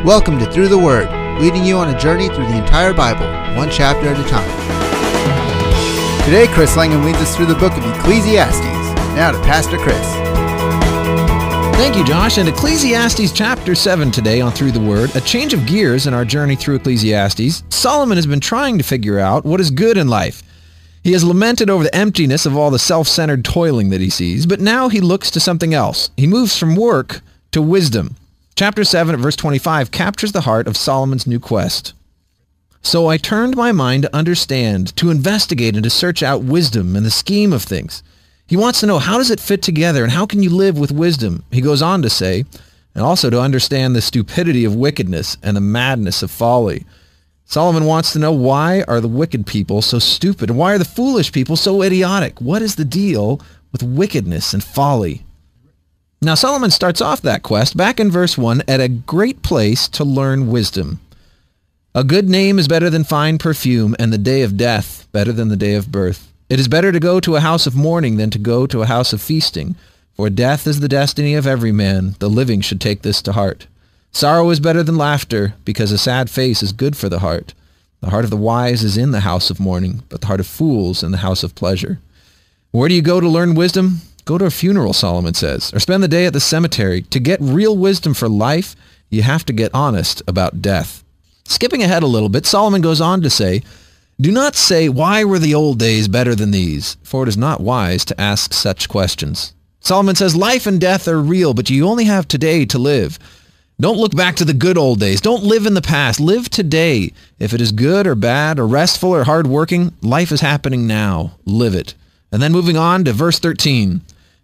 Welcome to Through the Word, leading you on a journey through the entire Bible, one chapter at a time. Today, Chris Langham leads us through the book of Ecclesiastes. Now to Pastor Chris. Thank you, Josh. And Ecclesiastes chapter 7 today on Through the Word, a change of gears in our journey through Ecclesiastes. Solomon has been trying to figure out what is good in life. He has lamented over the emptiness of all the self-centered toiling that he sees, but now he looks to something else. He moves from work to wisdom. Chapter 7 at verse 25 captures the heart of Solomon's new quest. So I turned my mind to understand, to investigate, and to search out wisdom and the scheme of things. He wants to know, how does it fit together and how can you live with wisdom? He goes on to say, and also to understand the stupidity of wickedness and the madness of folly. Solomon wants to know, why are the wicked people so stupid? And why are the foolish people so idiotic? What is the deal with wickedness and folly? Now Solomon starts off that quest back in verse 1 at a great place to learn wisdom. A good name is better than fine perfume, and the day of death better than the day of birth. It is better to go to a house of mourning than to go to a house of feasting, for death is the destiny of every man. The living should take this to heart. Sorrow is better than laughter, because a sad face is good for the heart. The heart of the wise is in the house of mourning, but the heart of fools in the house of pleasure. Where do you go to learn wisdom? Go to a funeral, Solomon says, or spend the day at the cemetery. To get real wisdom for life, you have to get honest about death. Skipping ahead a little bit, Solomon goes on to say, do not say, why were the old days better than these? For it is not wise to ask such questions. Solomon says, life and death are real, but you only have today to live. Don't look back to the good old days. Don't live in the past. Live today. If it is good or bad or restful or hardworking, life is happening now. Live it. And then moving on to verse 13.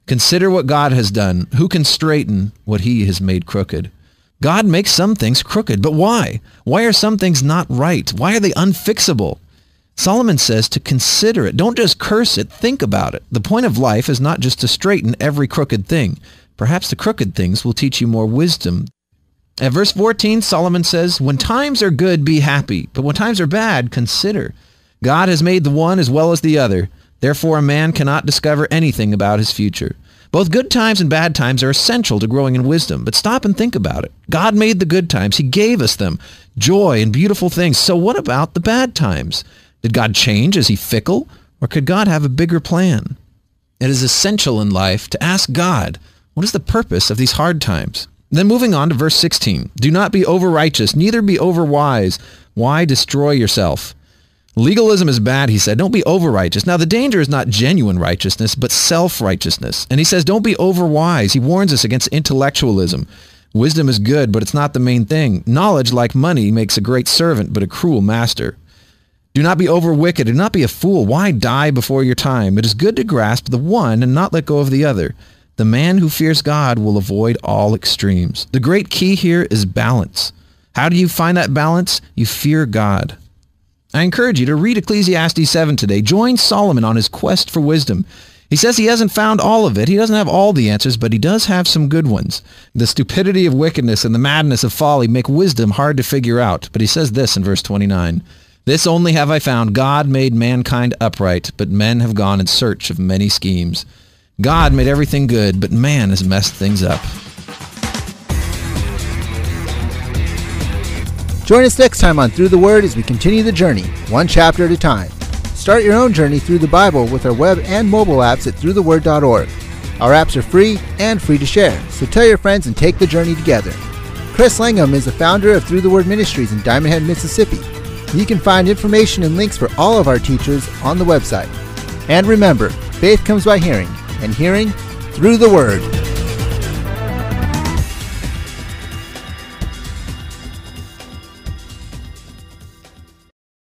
Consider what God has done. Who can straighten what he has made crooked? God makes some things crooked, but why? Why are some things not right? Why are they unfixable? Solomon says to consider it. Don't just curse it. Think about it. The point of life is not just to straighten every crooked thing. Perhaps the crooked things will teach you more wisdom. At verse 14, Solomon says, when times are good, be happy. But when times are bad, consider. God has made the one as well as the other. Therefore, a man cannot discover anything about his future. Both good times and bad times are essential to growing in wisdom, but stop and think about it. God made the good times. He gave us them, joy and beautiful things. So what about the bad times? Did God change? Is he fickle? Or could God have a bigger plan? It is essential in life to ask God, what is the purpose of these hard times? Then moving on to verse 16. Do not be over-righteous, neither be over-wise. Why destroy yourself? Legalism is bad, he said. Don't be over-righteous. Now, the danger is not genuine righteousness, but self-righteousness. And he says, don't be over-wise. He warns us against intellectualism. Wisdom is good, but it's not the main thing. Knowledge, like money, makes a great servant, but a cruel master. Do not be over-wicked. Do not be a fool. Why die before your time? It is good to grasp the one and not let go of the other. The man who fears God will avoid all extremes. The great key here is balance. How do you find that balance? You fear God. I encourage you to read Ecclesiastes 7 today. Join Solomon on his quest for wisdom. He says he hasn't found all of it. He doesn't have all the answers, but he does have some good ones. The stupidity of wickedness and the madness of folly make wisdom hard to figure out. But he says this in verse 29. This only have I found, God made mankind upright, but men have gone in search of many schemes. God made everything good, but man has messed things up. Join us next time on Through the Word as we continue the journey, one chapter at a time. Start your own journey through the Bible with our web and mobile apps at throughtheword.org. Our apps are free and free to share, so tell your friends and take the journey together. Chris Langham is the founder of Through the Word Ministries in Diamond Head, Mississippi. You can find information and links for all of our teachers on the website. And remember, faith comes by hearing, and hearing through the Word.